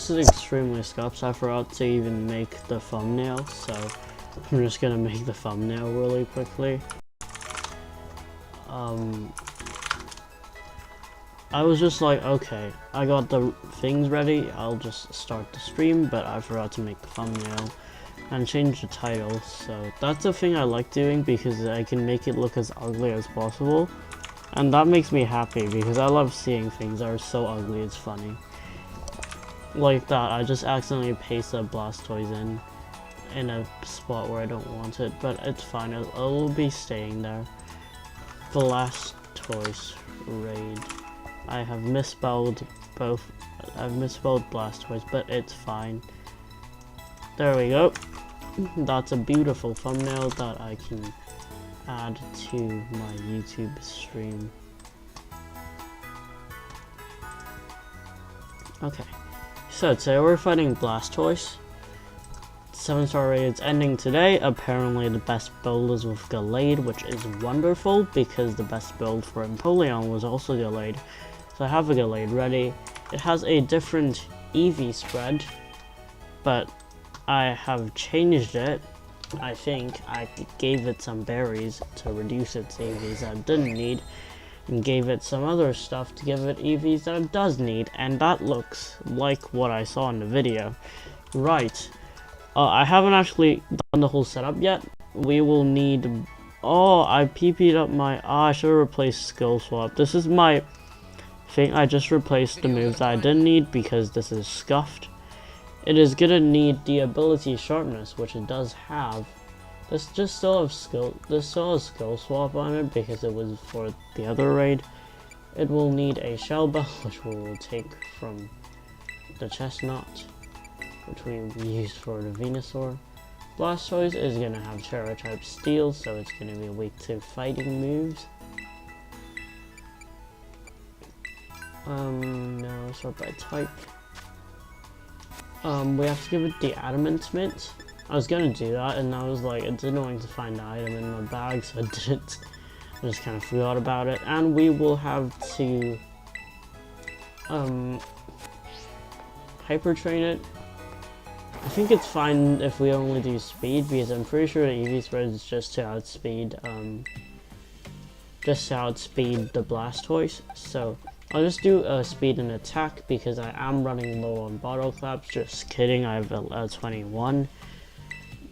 this is extremely scuffed. I forgot to even make the thumbnail, so I'm just gonna make the thumbnail really quickly. I was just like, okay, I got the things ready, I'll just start the stream, but I forgot to make the thumbnail and change the title. So that's the thing I like doing, because I can make it look as ugly as possible. And that makes me happy, because I love seeing things that are so ugly it's funny. Like that, I just accidentally pasted a blastoise in a spot where I don't want it, but it's fine, it'll be staying there. Blastoise raid. I have misspelled both. I've misspelled blastoise, but it's fine. There we go. That's a beautiful thumbnail that I can add to my YouTube stream. Okay, so today we're fighting Blastoise. 7-star raid is ending today. Apparently the best build is with Gallade, which is wonderful because the best build for Empoleon was also Gallade. So I have a Gallade ready. It has a different EV spread, but I have changed it. I think I gave it some berries to reduce its EVs that it didn't need, and gave it some other stuff to give it EVs that it does need, and that looks like what I saw in the video. Right. I haven't actually done the whole setup yet. We will need... Oh, I PP'd up my... I should have replaced Skill Swap. This is my thing. I just replaced the moves that I didn't need because this is scuffed. It is gonna need the ability Sharpness, which it does have. This just still has Skill Swap on it because it was for the other raid. It will need a Shell Bell, which we will take from the Chestnut, which we used for the Venusaur. Blastoise is gonna have Terra type Steel, so it's gonna be weak to fighting moves. No, sort by type. We have to give it the Adamant Mint. I was gonna do that, and I was like, it's annoying to find the item in my bag, so I didn't. I just kind of forgot about it. And we will have to Hyper Train it. I think it's fine if we only do speed, because I'm pretty sure the EV spread is just to outspeed the Blastoise. So I'll just do speed and attack because I am running low on bottle claps. Just kidding, I have a 21,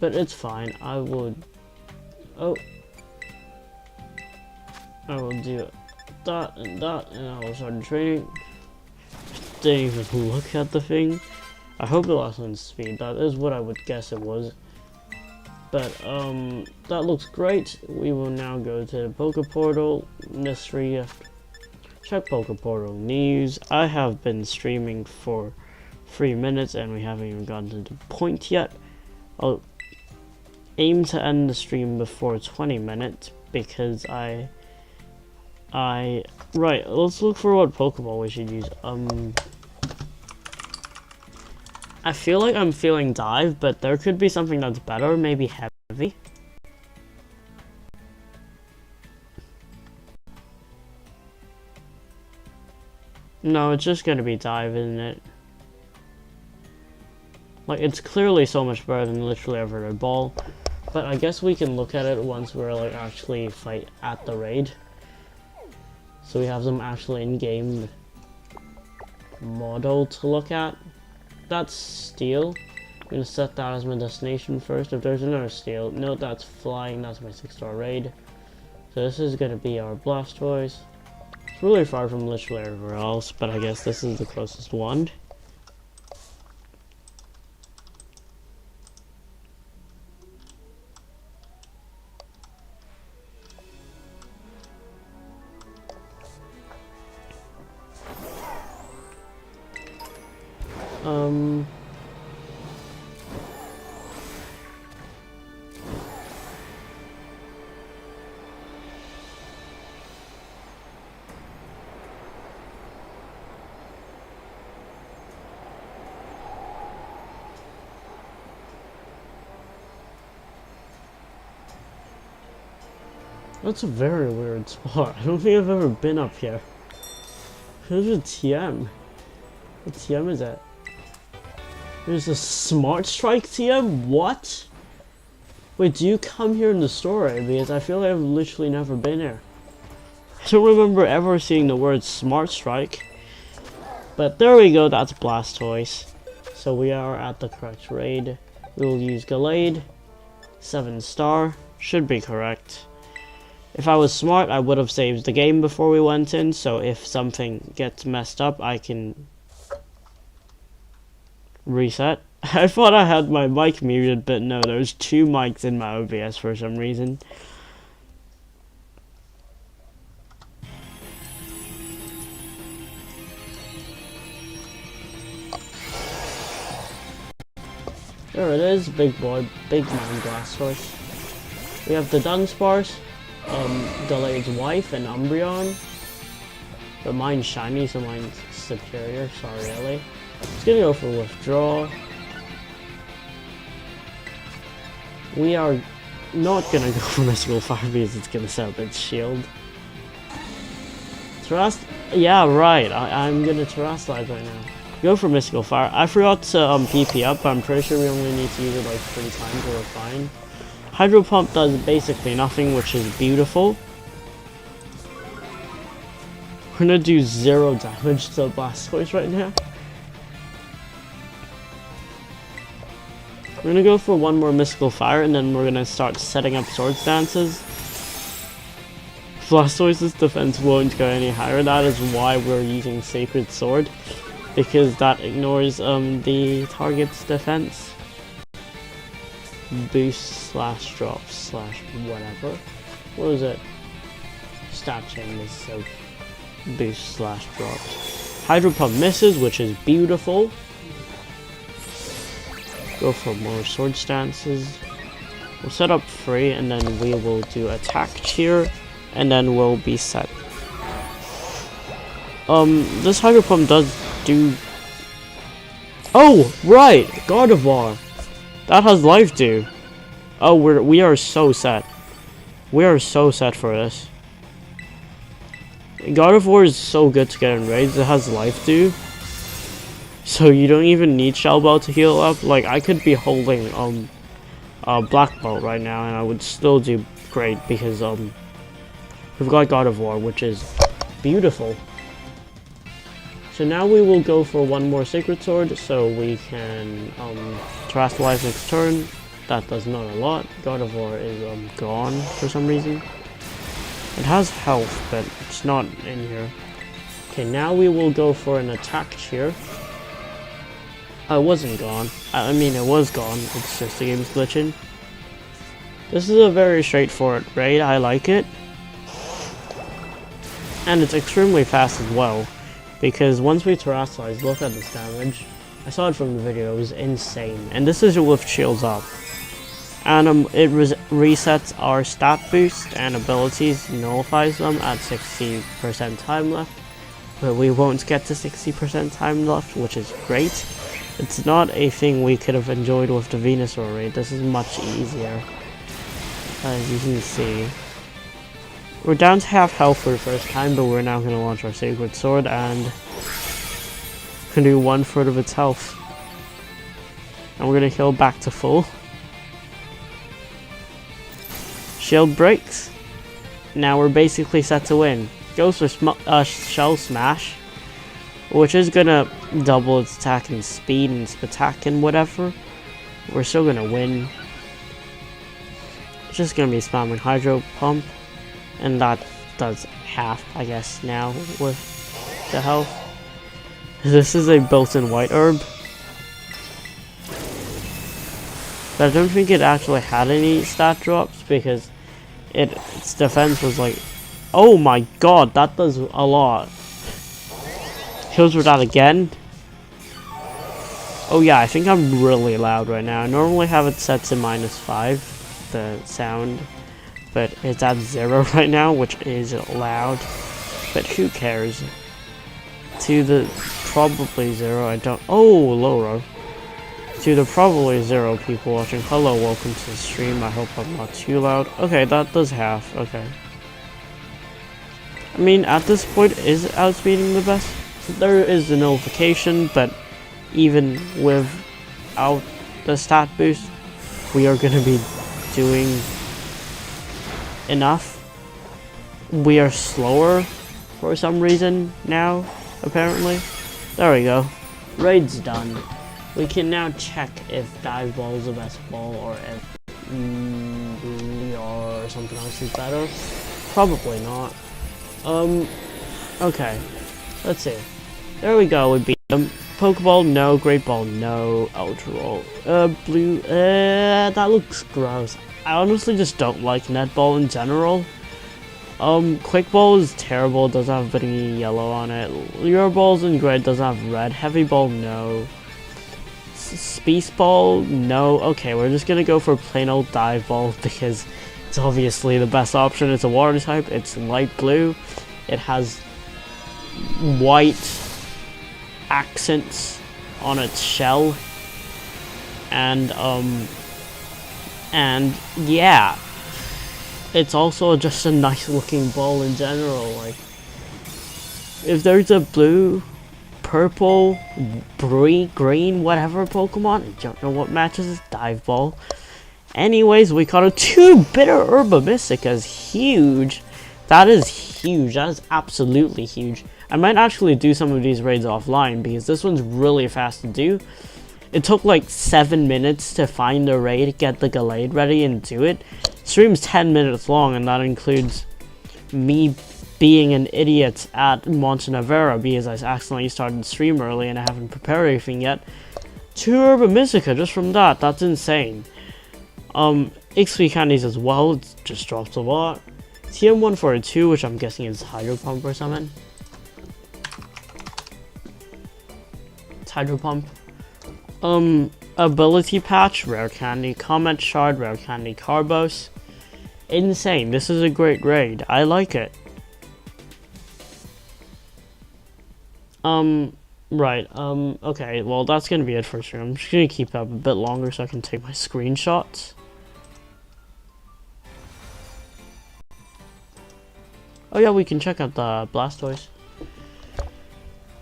but it's fine. I will do that, and I will start training. Didn't even look at the thing. I hope the last one's speed. That is what I would guess it was. But that looks great. We will now go to the Poké Portal mystery. Check Poké Portal news. I have been streaming for 3 minutes and we haven't even gotten to the point yet. I'll aim to end the stream before 20 minutes because right, let's look for what Pokeball we should use. I feel like I'm feeling Dive, but there could be something that's better, maybe Heavy. No, it's just gonna be Dive, isn't it? Like, it's clearly so much better than literally every other ball, but I guess we can look at it once we're like actually fight at the raid. So we have some actually in-game model to look at. That's Steel. I'm gonna set that as my destination first. If there's another Steel, no, that's Flying. That's my 6-star raid. So this is gonna be our Blastoise. It's really far from literally everywhere else, but I guess this is the closest one. That's a very weird spot. I don't think I've ever been up here. There's a TM. What TM is that? There's a Smart Strike TM? What? Wait, do you come here in the story? Because I feel like I've literally never been here. I don't remember ever seeing the word Smart Strike. But there we go, that's Blastoise. So we are at the correct raid. We will use Gallade. 7-star. Should be correct. If I was smart, I would have saved the game before we went in, so if something gets messed up, I can reset. I thought I had my mic muted, but no, there's 2 mics in my OBS for some reason. There it is, big boy, big man Blastoise. We have the Dunsparce, Galade's wife, and Umbreon. But mine's shiny, so mine's superior, sorry Ellie. Just gonna go for Withdraw. We are not gonna go for Mystical Fire because it's gonna set up its shield. Yeah, right, I'm gonna Terrestrialize right now. Go for Mystical Fire. I forgot to PP up, but I'm pretty sure we only need to use it like 3 times or we're fine. Hydro Pump does basically nothing, which is beautiful. We're gonna do 0 damage to Blastoise right now. We're gonna go for 1 more Mystical Fire, and then we're gonna start setting up Sword Stances. Blastoise's defense won't go any higher. That is why we're using Sacred Sword, because that ignores the target's defense. Boost / drop / whatever. What is it? Stat chain is so boost / drop. Hydro Pump misses, which is beautiful. Go for more Sword Stances. We'll set up 3, and then we will do Attack Cheer, and then we'll be set. This Hydro Pump does do... Oh, right! Gardevoir! That has Life Dew. Oh, we are so set. We are so set for this. Gardevoir is so good to get in raids. It has Life Dew. So you don't even need Shell Bell to heal up. Like, I could be holding Black Belt right now and I would still do great because we've got Gardevoir, which is beautiful. So now we will go for 1 more Sacred Sword so we can Terrestrialize next turn. That does not a lot. Gardevoir is gone for some reason. It has health, but it's not in here. Okay, now we will go for an Attack Cheer. Oh, it wasn't gone. I mean, it was gone. It's just the game's glitching. This is a very straightforward raid. I like it. And it's extremely fast as well. Because once we Terrestrialize, look at this damage. I saw it from the video. It was insane. And this is with shields up. And it resets our stat boost and abilities, nullifies them at 60% time left. But we won't get to 60% time left, which is great. It's not a thing we could have enjoyed with the Venusaur raid. This is much easier, as you can see. We're down to half health for the first time, but we're now going to launch our Sacred Sword and can do 1/3 of its health. And we're going to heal back to full. Shield breaks. Now we're basically set to win. Goes for Shell Smash, which is gonna double its attack and speed and its attack and whatever. We're still gonna win. It's just gonna be spamming Hydro Pump, and that does half, I guess, now with the health. This is a built-in White Herb, but I don't think it actually had any stat drops because its defense was like, oh my god, that does a lot. Heals for that again. Oh yeah, I think I'm really loud right now. I normally have it set to -5, the sound, but it's at 0 right now, which is loud. But who cares? To the probably 0, I don't... Oh, Loro. To the probably 0 people watching, hello, welcome to the stream. I hope I'm not too loud. Okay, that does half. Okay. I mean, at this point, is outspeeding the best? There is a notification, but even with without the stat boost, we are going to be doing enough. We are slower for some reason now, apparently. There we go. Raid's done. We can now check if dive ball is the best ball or if or something else is better. Probably not. Okay. Let's see. There we go, we beat them. Pokeball, no. Great Ball, no. Ultra Roll. Blue, that looks gross. I honestly just don't like netball in general. Quick Ball is terrible, it doesn't have any yellow on it. Lure Ball's in gray, doesn't have red. Heavy Ball, no. Space Ball, no. Okay, we're just gonna go for plain old Dive Ball because it's obviously the best option. It's a water type, it's light blue. It has white accents on its shell. And yeah. It's also just a nice looking ball in general. Like, if there's a blue, purple, green, whatever Pokemon, I don't know what matches this Dive Ball. Anyways, we caught a 2-bitter Herba Mystica's huge. That is huge. That is absolutely huge. I might actually do some of these raids offline because this one's really fast to do. It took like 7 minutes to find the raid, get the Gallade ready, and do it. Stream's 10 minutes long, and that includes me being an idiot at Montenevera because I accidentally started the stream early and I haven't prepared anything yet. 2 Herba Mystica just from that. That's insane. XP candies as well. It just drops a lot. TM142, which I'm guessing is Hydro Pump or something. It's Hydro Pump. Ability Patch, Rare Candy, Comet Shard, Rare Candy, Carbos. Insane, this is a great raid, I like it. Right, okay, well that's gonna be it for stream. I'm just gonna keep up a bit longer so I can take my screenshots. Oh yeah, we can check out the Blastoise.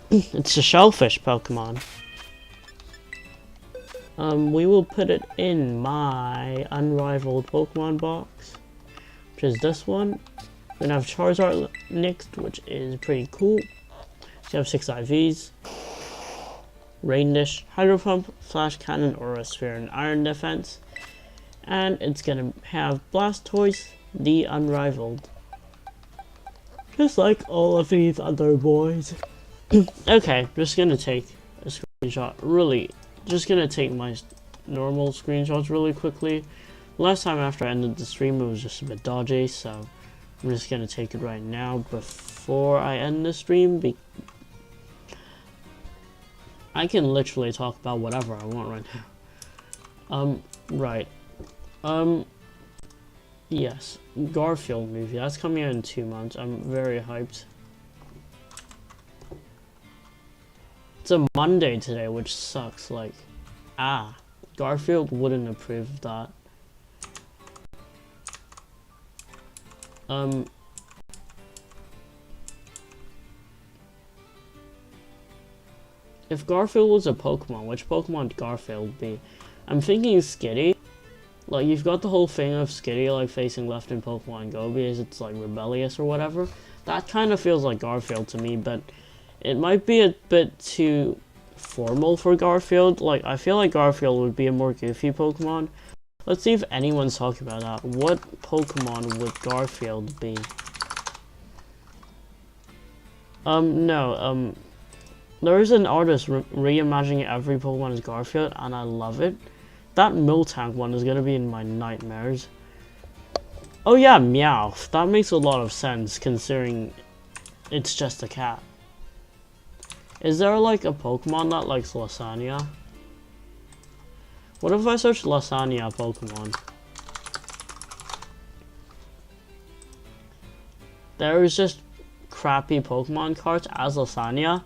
It's a shellfish Pokemon. We will put it in my unrivaled Pokemon box, which is this one. Then I have Charizard next, which is pretty cool. So you have 6 IVs, Rain Dish, Hydro Pump, Flash Cannon, Aura Sphere, and Iron Defense. And it's gonna have Blastoise, the unrivaled. Just like all of these other boys. Okay, just gonna take a screenshot really. Just gonna take my normal screenshots really quickly. Last time after I ended the stream it was just a bit dodgy, so I'm just gonna take it right now before I end the stream. I can literally talk about whatever I want right now. Right. Yes, Garfield movie, that's coming out in 2 months. I'm very hyped. It's a Monday today, which sucks. Like, Garfield wouldn't approve of that. If Garfield was a Pokemon, which Pokemon would Garfield be? I'm thinking Skitty. Like, you've got the whole thing of Skitty, like, facing left in Pokemon Go because it's, like, rebellious or whatever. That kind of feels like Garfield to me, but it might be a bit too formal for Garfield. Like, I feel like Garfield would be a more goofy Pokemon. Let's see if anyone's talking about that. What Pokemon would Garfield be? No, there is an artist reimagining every Pokemon as Garfield, and I love it. That Miltank one is gonna be in my nightmares. Oh yeah, Meowth. That makes a lot of sense, considering it's just a cat. Is there, like, a Pokemon that likes lasagna? What if I search lasagna Pokemon? There is just crappy Pokemon cards as lasagna.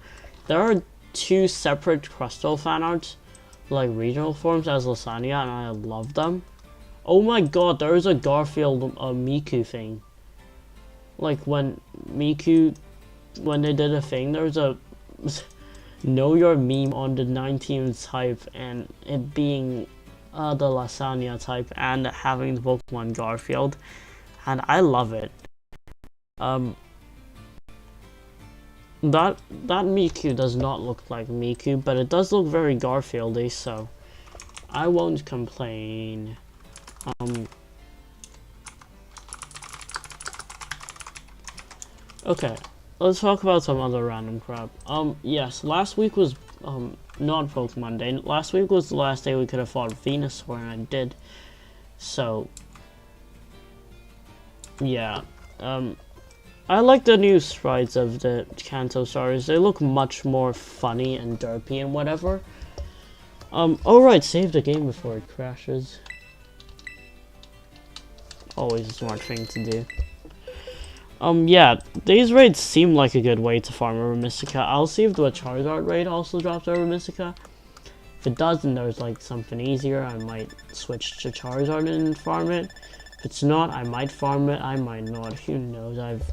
There are 2 separate Crustle fan arts, like regional forms as lasagna, and I love them. Oh my god, there is a Garfield Miku thing. Like when Miku, when they did a thing, there was a know your meme on the 19th type and it being the lasagna type and having the Pokemon Garfield, and I love it. That Miku does not look like Miku, but it does look very Garfieldy, so I won't complain. Okay, let's talk about some other random crap. Yes, last week was not Pokemon Day. Last week was the last day we could have fought Venusaur, and I did. So yeah, I like the new sprites of the Kanto stars. They look much more funny and derpy and whatever. Alright, save the game before it crashes. Always a smart thing to do. Yeah, these raids seem like a good way to farm over Mystica. I'll see if the Charizard raid also drops over Mystica. If it does, and there's like something easier, I might switch to Charizard and farm it. If it's not, I might farm it, I might not, who knows. I've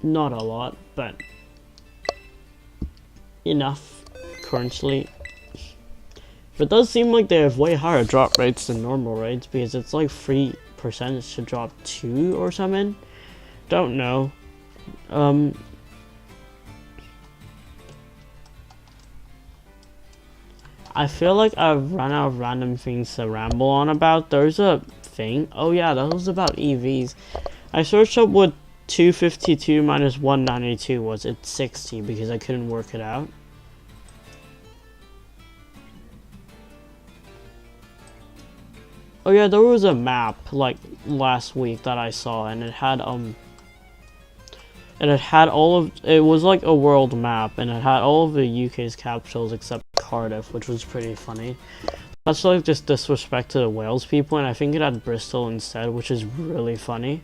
not a lot, but enough currently. But it does seem like they have way higher drop rates than normal raids, because it's like 3% to drop 2 or something. Don't know. I feel like I've run out of random things to ramble on about. There's a thing. Oh yeah, that was about EVs. I searched up what 252 minus 192 was. It's 60 because I couldn't work it out. Oh yeah, there was a map like last week that I saw, and it had it was like a world map, and it had all of the UK's capitals except Cardiff, which was pretty funny. That's like just disrespect to the Wales people, and I think it had Bristol instead, which is really funny.